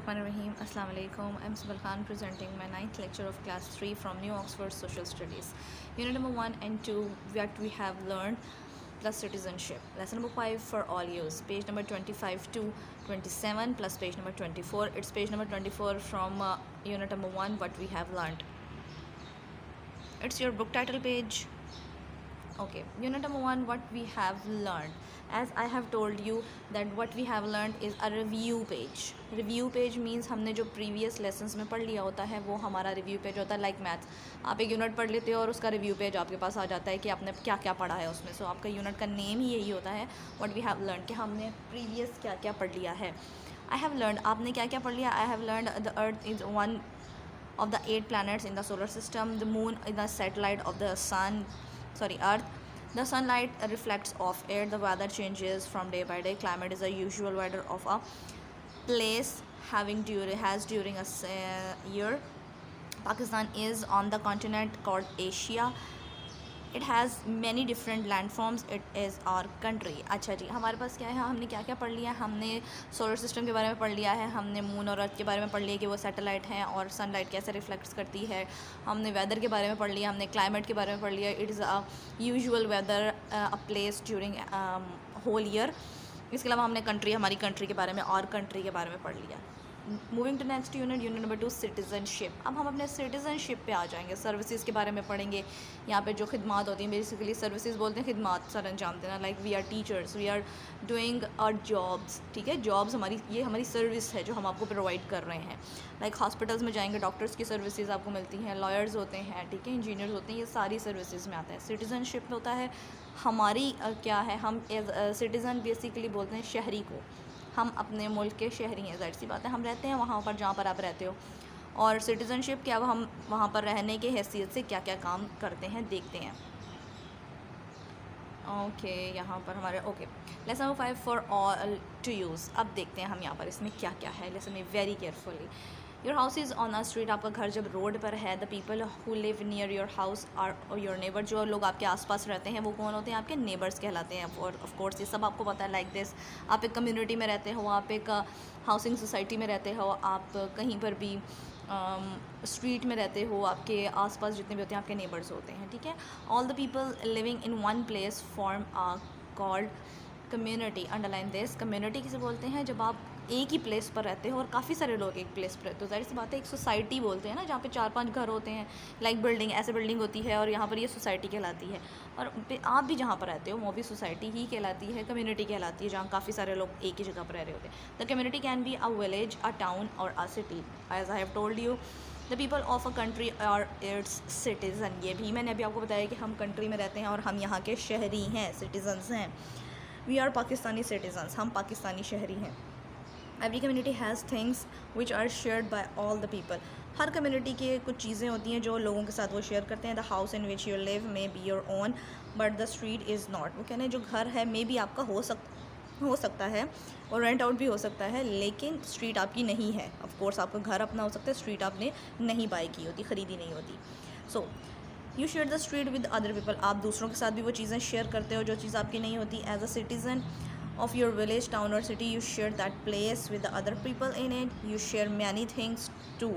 Bismillahirrahmanirrahim. Assalamu alaikum. I'm Sibal Khan presenting my 9th lecture of class 3 from New Oxford Social Studies. Unit number 1 and 2, what we have learned plus citizenship. Lesson number 5 for all use. Page number 25 to 27 plus page number 24. It's page number 24 from unit number 1, what we have learned. It's your book title page. Okay, unit number 1, what we have learned. As I have told you that what we have learned is a review page. Review page means हमने जो previous lessons में पढ़ लिया होता है वो हमारा review page होता है. like maths, आप एक यूनिट पढ़ लेते हो और उसका review page आपके पास आ जाता है कि आपने क्या क्या पढ़ा है उसमें. So आपका यूनिट का नेम ही यही होता है what we have learned, कि हमने previous क्या क्या पढ़ लिया है. I have learned, आपने क्या क्या पढ़ लिया. I have learned the earth is one of the 8 planets in the solar system. The moon is the satellite of the earth. The sunlight reflects off it. The weather changes from day by day. Climate is the usual weather of a place during a year. Pakistan is on the continent called Asia. It has many different landforms. It is our country. अच्छा जी, हमारे पास क्या है, हमने क्या क्या पढ़ लिया है. हमने सोलर सिस्टम के बारे में पढ़ लिया है, हमने मून और अर्थ के बारे में पढ़ लिया कि वो सैटेलाइट हैं और सनलाइट कैसे रिफ्लेक्ट्स करती है. हमने वेदर के बारे में पढ़ लिया, हमने क्लाइमेट के बारे में पढ़ लिया. It is a usual weather a place during whole year. इसके अलावा हमने हमारी कंट्री के बारे में और कंट्री के बारे में पढ़ लिया. Moving to next unit number 2, citizenship. अब हम अपने सिटीज़नशिप पे आ जाएंगे. सर्विसेज के बारे में पढ़ेंगे. यहाँ पे जो खिदमात होती हैं, बेसिकली सर्विसेज बोलते हैं खिदमात सर अंजाम देना. Like we are teachers, we are doing our jobs. ठीक है, जॉब्स हमारी सर्विस है जो हम आपको प्रोवाइड कर रहे हैं. लाइक हॉस्पिटल्स में जाएंगे, डॉक्टर्स की सर्विसेज आपको मिलती हैं, लॉयर्स होते हैं, ठीक है, इंजीनियर्स होते हैं, ये सारी सर्विसेज में आता है. सिटीज़नशिप होता है हमारी क्या है, हम एज सिटीज़न बेसिकली बोलते हैं शहरी को. हम अपने मुल्क के शहरी हैं, ज़ाहिर सी बात है, हम रहते हैं वहाँ पर जहाँ पर आप रहते हो. और सिटीज़नशिप क्या, हम वहाँ पर रहने के हैसियत से क्या क्या काम करते हैं देखते हैं. ओके यहाँ पर हमारे lesson number 5 for all to use. अब देखते हैं हम यहाँ पर इसमें क्या क्या है. लेसन में very carefully. Your house is on a street. आपका घर जब रोड पर है. The people who live near your house are your neighbour. जो लोग आपके आसपास रहते हैं वो कौन होते हैं, आपके नेबर्स कहलाते हैं. और ऑफ कोर्स ये सब आपको पता है. लाइक दिस, आप एक कम्युनिटी में रहते हो, आप एक हाउसिंग सोसाइटी में रहते हो, आप कहीं पर भी स्ट्रीट में रहते हो, आपके आसपास जितने भी होते हैं आपके नेबर्स होते हैं. ठीक है, all the people living in one place form a called community. Underline this. Community किसे बोलते हैं, जब आप एक ही प्लेस पर रहते हो और काफ़ी सारे लोग एक प्लेस पर रहते हो. ज़ाहिर सी बात है, एक सोसाइटी बोलते हैं ना जहाँ पे 4-5 घर होते हैं. लाइक बिल्डिंग, ऐसे बिल्डिंग होती है और यहाँ पर ये सोसाइटी कहलाती है. और आप भी जहाँ पर रहते हो वो भी सोसाइटी ही कहलाती है, कम्युनिटी कहलाती है, जहाँ काफ़ी सारे लोग एक ही जगह पर रह रहे होते हैं. The community can be a village, a town और a city. As I have told you, the people of a country और इट्स सिटीज़न. ये भी मैंने अभी आपको बताया कि हम कंट्री में रहते हैं और हम यहाँ के शहरी हैं, सिटीज़न्स हैं. We are Pakistani citizens. हम पाकिस्तानी शहरी हैं. Every community has things which are shared by all the people. हर कम्युनिटी के कुछ चीज़ें होती हैं जो लोगों के साथ वो शेयर करते हैं. The house in which you live may be your own but the street is not. वो कहने जो घर है मे बी आपका हो सकता है और रेंट आउट भी हो सकता है, लेकिन स्ट्रीट आपकी नहीं है. ऑफ कोर्स आपका घर अपना हो सकता है, स्ट्रीट आपने नहीं बाई की होती, ख़रीदी नहीं होती. So you share the street with other people. आप दूसरों के साथ भी वो चीज़ें शेयर करते हो जो चीज़ आपकी नहीं होती. As a citizen of your village, town or city, you share that place with the other people in it. You share many things too.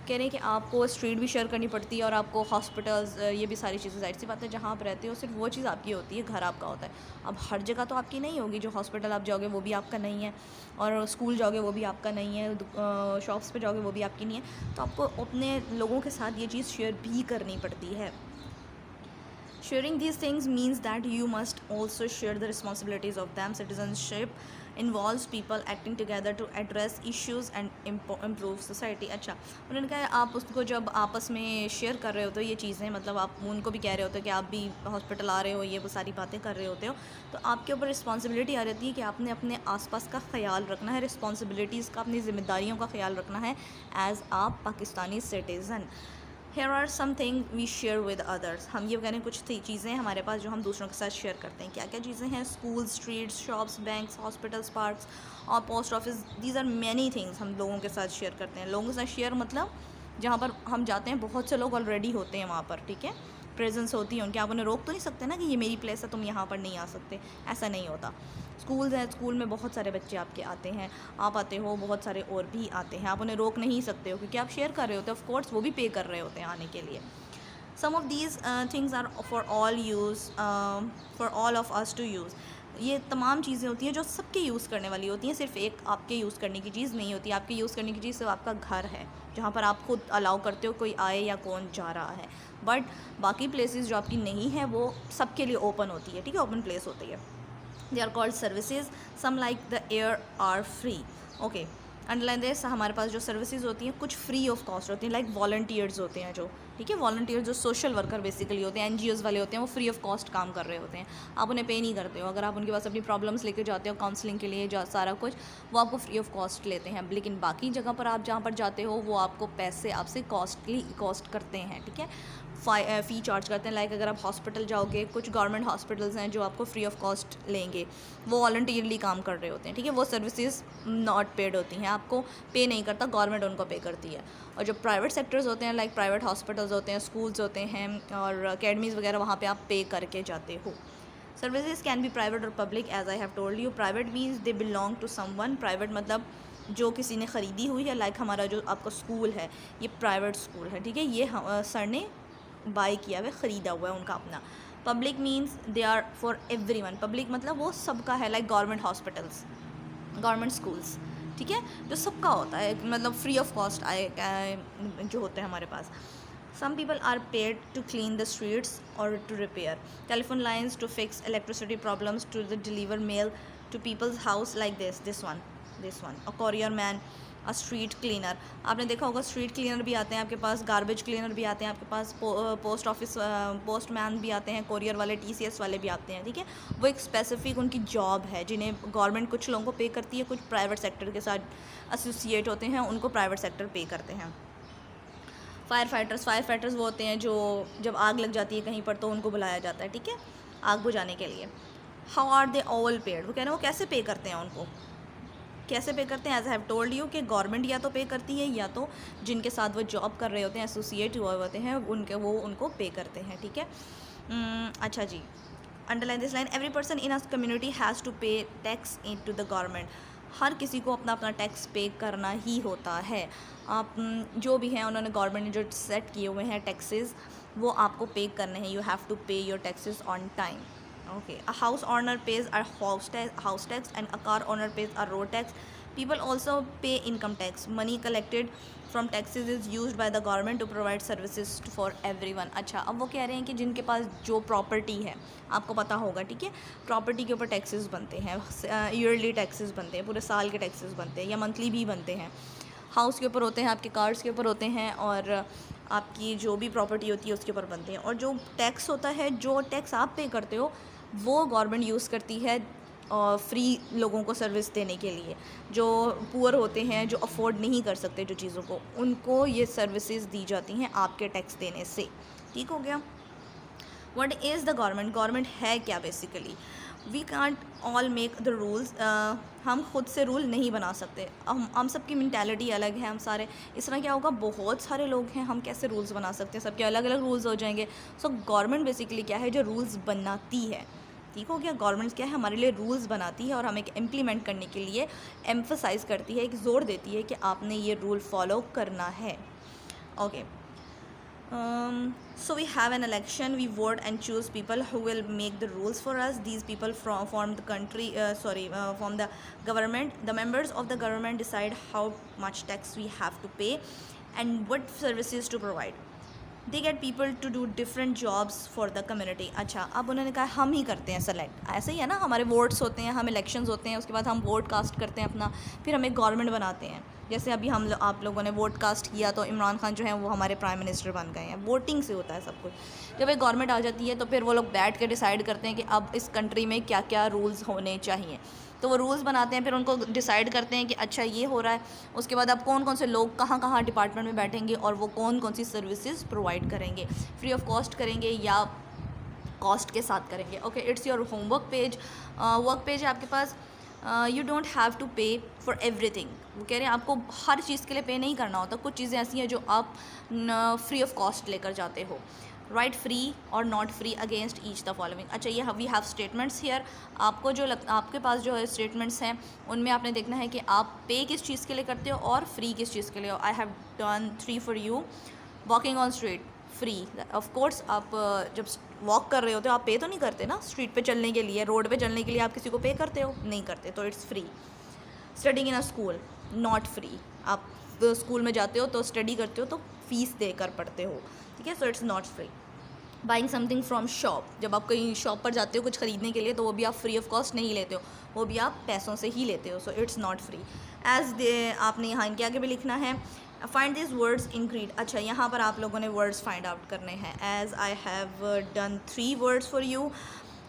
कह रहे हैं कि आपको स्ट्रीट भी शेयर करनी पड़ती है और आपको हॉस्पिटल्स, ये भी सारी चीज़ें. ज़ाहिर सी बात है, जहाँ आप रहते हो सिर्फ वो चीज़ आपकी होती है, घर आपका होता है. अब हर जगह तो आपकी नहीं होगी. जो हॉस्पिटल आप जाओगे वो भी आपका नहीं है, और स्कूल जाओगे वो भी आपका नहीं है, शॉप्स पे जाओगे वो भी आपकी नहीं है. तो आपको अपने लोगों के साथ ये चीज़ शेयर भी करनी पड़ती है. Sharing these things means that you must also share the responsibilities of them. Citizenship involves people acting together to address issues and improve society. अच्छा, उन्होंने कहा आप उसको जब आपस में शेयर कर रहे होते हो ये चीज़ें, मतलब आप उनको भी कह रहे होते हो कि आप भी हॉस्पिटल आ रहे हो, ये वो सारी बातें कर रहे होते हो, तो आपके ऊपर रिस्पॉन्सिबिलिटी आ रहती है कि आपने अपने आसपास का ख्याल रखना है, रिस्पॉन्सिबिलिटीज़ का, अपनी ज़िम्मेदारियों का ख्याल रखना है एज़ आप Pakistani citizen. Here are some things we share with others. हम ये कहने कुछ चीज़ें हमारे पास जो हम दूसरों के साथ शेयर करते हैं. क्या क्या चीज़ें हैं? School, streets, shops, banks, hospitals, parks और post office. These are many things हम लोगों के साथ शेयर करते हैं. लोगों के साथ शेयर मतलब जहाँ पर हम जाते हैं बहुत से लोग ऑलरेडी होते हैं वहाँ पर. ठीक है, प्रेजेंस होती है उनकी, आप उन्हें रोक तो नहीं सकते ना कि ये मेरी प्लेस है, तुम यहाँ पर नहीं आ सकते, ऐसा नहीं होता। स्कूल्स हैं, स्कूल में बहुत सारे बच्चे आपके आते हैं, आप आते हो, बहुत सारे और भी आते हैं, आप उन्हें रोक नहीं सकते हो क्योंकि आप शेयर कर रहे होते हो, ऑफ कोर्स वो भी पे कर रहे होते हैं आने के लिए। Some of these things are for all use, for all of us to use. ये तमाम चीज़ें होती हैं जो सबके यूज़ करने वाली होती हैं, सिर्फ एक आपके यूज़ करने की चीज़ नहीं होती। आपके यूज़ करने की चीज़ सिर्फ आपका घर है जहाँ पर आप खुद अलाउ करते हो कोई आए या कौन जा रहा है, बट बाकी प्लेसेस जो आपकी नहीं है वो सबके लिए ओपन होती है, ठीक है, ओपन प्लेस होती है। They are called services, some like the air are free. Okay, underline this, हमारे पास जो सर्विसेज होती हैं कुछ फ्री ऑफ कॉस्ट होती हैं, लाइक वॉलंटियर्स होते हैं जो, ठीक है, वॉलंटियर्स जो सोशल वर्कर बेसिकली होते हैं, एनजीओज़ वाले होते हैं, वो फ्री ऑफ कॉस्ट काम कर रहे होते हैं, आप उन्हें पे नहीं करते हो। अगर आप उनके पास अपनी प्रॉब्लम्स लेके जाते हो काउंसलिंग के लिए, जो सारा कुछ वो आपको फ्री ऑफ कॉस्ट लेते हैं। लेकिन बाकी जगह पर आप जहाँ पर जाते हो वो आपको पैसे आपसे कॉस्ट करते हैं, ठीक है, फ़ी चार्ज करते हैं। लाइक अगर आप हॉस्पिटल जाओगे, कुछ गवर्नमेंट हॉस्पिटल्स हैं जो आपको फ्री ऑफ कॉस्ट लेंगे, वो वॉलंटियरली काम कर रहे होते हैं, ठीक है, वो सर्विसेज नॉट पेड होती हैं, आपको पे नहीं करता, गवर्नमेंट उनको पे करती है। और जो प्राइवेट सेक्टर्स होते हैं, लाइक प्राइवेट हॉस्पिटल्स होते हैं, स्कूल्स होते हैं और अकेडमीज़ वगैरह, वहाँ पे आप पे करके जाते हो। सर्विसेज कैन बी प्राइवेट और public, as I have told you. Private means they belong to someone, private मतलब जो किसी ने ख़रीदी हुई है, लाइक हमारा जो आपका स्कूल है ये प्राइवेट स्कूल है, ठीक है, ये सर ने बाय किया हुआ, ख़रीदा हुआ है उनका अपना। Public means they are for everyone, public मतलब वो सबका है, like government hospitals, government schools, ठीक है, जो सबका होता है, मतलब फ्री ऑफ कॉस्ट आए जो होते हैं हमारे पास। Some people are paid to clean the streets और to repair telephone lines, to fix electricity problems, to the deliver mail to people's house, like this one, a courier man, a street cleaner. आपने देखा होगा street cleaner भी आते हैं आपके पास, garbage cleaner भी आते हैं आपके पास, पोस्ट ऑफिस पोस्टमैन भी आते हैं, कोरियर वाले, टीसीएस वाले भी आते हैं, ठीक है, वो एक स्पेसिफिक उनकी जॉब है जिन्हें गवर्नमेंट कुछ लोगों को पे करती है, कुछ प्राइवेट सेक्टर के साथ एसोसिएट होते हैं, उनको प्राइवेट सेक्टर पे करते हैं। फायर फाइटर्स वो होते हैं जो जब आग लग जाती है कहीं पर तो उनको बुलाया जाता है, ठीक है, आग बुझाने के लिए। How are they all paid, वो कह रहे हैं वो कैसे पे करते हैं, उनको कैसे पे करते हैं। As I have told you कि गवर्नमेंट या तो पे करती है या तो जिनके साथ वो जॉब कर रहे होते हैं, एसोसिएट हुए होते हैं, उनको पे करते हैं, ठीक है। अच्छा जी, underline this line, every person in us community has to pay tax in to the government. हर किसी को अपना अपना टैक्स पे करना ही होता है। आप जो भी हैं उन्होंने गवर्नमेंट ने जो सेट किए हुए हैं टैक्सेस, वो आपको पे करने हैं, यू हैव टू पे your taxes on time. Okay, a house owner pays a house tax and a car owner pays a road tax. People also pay income tax. Money collected from taxes is used by the government to provide services for everyone. अच्छा, अब वो कह रहे हैं कि जिनके पास जो property है, आपको पता होगा, ठीक है, प्रॉपर्टी के ऊपर टैक्सेस बनते हैं, ईयरली टैक्सेस बनते हैं, पूरे साल के टैक्सेस बनते हैं या मंथली भी बनते हैं। हाउस के ऊपर होते हैं, आपके कार्स के ऊपर होते हैं, और आपकी जो भी प्रॉपर्टी होती है उसके ऊपर बनते हैं। और जो टैक्स होता है, जो टैक्स आप पे करते हो, वो गवर्नमेंट यूज़ करती है फ्री लोगों को सर्विस देने के लिए। जो पुअर होते हैं, जो अफोर्ड नहीं कर सकते जो चीज़ों को, उनको ये सर्विसेज दी जाती हैं आपके टैक्स देने से, ठीक हो गया। What is the government, government है क्या basically. We can't all make the rules, हम खुद से रूल नहीं बना सकते, हम सबकी मैंटेलिटी अलग है, हम सारे इस तरह क्या होगा, बहुत सारे लोग हैं, हम कैसे रूल्स बना सकते हैं, सबके अलग अलग रूल्स हो जाएंगे। सो गवर्नमेंट बेसिकली क्या है, जो रूल्स बनाती है, ठीक हो गया। गवर्नमेंट क्या है, हमारे लिए रूल्स बनाती है और हमें इम्प्लीमेंट करने के लिए एम्फसाइज़ करती है, एक ज़ोर देती है कि आपने ये रूल फॉलो करना है। Okay, so we have an election, we vote and choose people who will make the rules for us. These people form the form the government. The members of the government decide how much tax we have to pay and what services to provide. They get people to do different jobs for the community. अच्छा, अब उन्होंने कहा हम ही करते हैं select, ऐसे ही है ना, हमारे वोट्स होते हैं, हम इलेक्शंस होते हैं, उसके बाद हम वोट कास्ट करते हैं अपना, फिर हम एक गवर्नमेंट बनाते हैं। जैसे अभी आप लोगों ने वोट कास्ट किया तो इमरान खान जो है वो हमारे प्राइम मिनिस्टर बन गए हैं, वोटिंग से होता है सब कुछ। जब एक गवर्नमेंट आ जाती है तो फिर वो लोग बैठ के डिसाइड करते हैं कि अब इस कंट्री में क्या क्या रूल्स होने चाहिए, तो वो रूल्स बनाते हैं, फिर उनको डिसाइड करते हैं कि अच्छा ये हो रहा है, उसके बाद अब कौन कौन से लोग कहाँ कहाँ डिपार्टमेंट में बैठेंगे और वो कौन कौन सी सर्विसेज प्रोवाइड करेंगे, फ्री ऑफ कॉस्ट करेंगे या कॉस्ट के साथ करेंगे। Okay, it's your homework page, work page है आपके पास। यू डोंट हैव टू पे फॉर एवरीथिंग, वो कह रहे हैं आपको हर चीज़ के लिए पे नहीं करना होता, कुछ चीज़ें ऐसी हैं जो आप फ्री ऑफ कॉस्ट लेकर जाते हो। राइट फ्री और not free against each the following. अच्छा, ये वी हैव स्टेटमेंट्स हियर। आपको जो आपके पास जो है स्टेटमेंट्स हैं उनमें आपने देखना है कि आप पे किस चीज़ के लिए करते हो और फ्री किस चीज़ के लिए हो। आई have done 3 for you. Walking on street, free. Of course आप जब वॉक कर रहे होते हो आप पे तो नहीं करते ना, स्ट्रीट पे चलने के लिए, रोड पे चलने के लिए आप किसी को पे करते हो? नहीं करते, तो it's free. Studying in a school, not free. आप स्कूल में जाते हो तो स्टडी करते हो तो फीस देकर पढ़ते हो, ठीक है, सो it's not free. Buying something from shop, जब आप कहीं शॉप पर जाते हो कुछ ख़रीदने के लिए तो वो भी आप फ्री ऑफ कॉस्ट नहीं लेते हो, वो भी आप पैसों से ही लेते हो, so it's not free. As they आपने यहाँ इनके आगे भी लिखना है, find this words in grid. अच्छा, यहाँ पर आप लोगों ने वर्ड्स फाइंड आउट करने हैं। As I have done 3 words for you,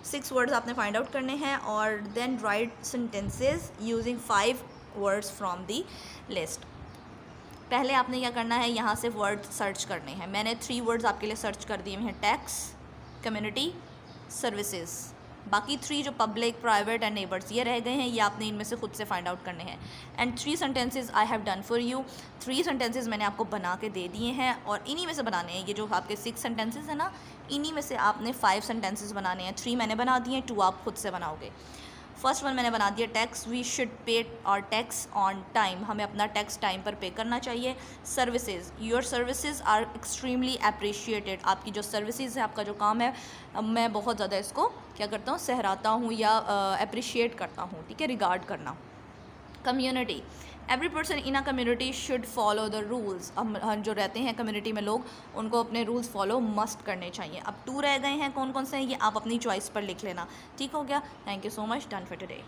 6 words आपने फाइंड आउट करने हैं और then write sentences using 5 words from the list. पहले आपने क्या करना है, यहाँ से वर्ड सर्च करने हैं। मैंने 3 वर्ड्स आपके लिए सर्च कर दिए हैं, टैक्स, कम्युनिटी, सर्विसेज। बाकी 3 जो पब्लिक, प्राइवेट एंड नेबर्स ये रह गए हैं, ये आपने इनमें से खुद से फाइंड आउट करने हैं। And 3 sentences I have done for you. 3 sentences मैंने आपको बना के दे दिए हैं और इन्हीं में से बनाने हैं। ये जो आपके 6 सेंटेंसेज हैं ना, इन्हीं में से आपने 5 सेंटेंसेज बनाने हैं। 3 मैंने बना दिए हैं, 2 आप खुद से बनाओगे। फर्स्ट वन मैंने बना दिया, टैक्स, वी शुड पे और टैक्स ऑन टाइम, हमें अपना टैक्स टाइम पर पे करना चाहिए। Services, your services are extremely appreciated, आपकी जो सर्विसेज है, आपका जो काम है, मैं बहुत ज़्यादा इसको क्या करता हूँ, सहराता हूँ या अप्रिशिएट करता हूँ, ठीक है, रिगार्ड करना। Community, every person in a community should follow the rules, हम जो रहते हैं कम्युनिटी में लोग, उनको अपने रूल्स फॉलो मस्ट करने चाहिए। अब 2 रह गए हैं, कौन कौन से हैं ये आप अपनी चॉइस पर लिख लेना, ठीक हो गया। Thank you so much, done for today.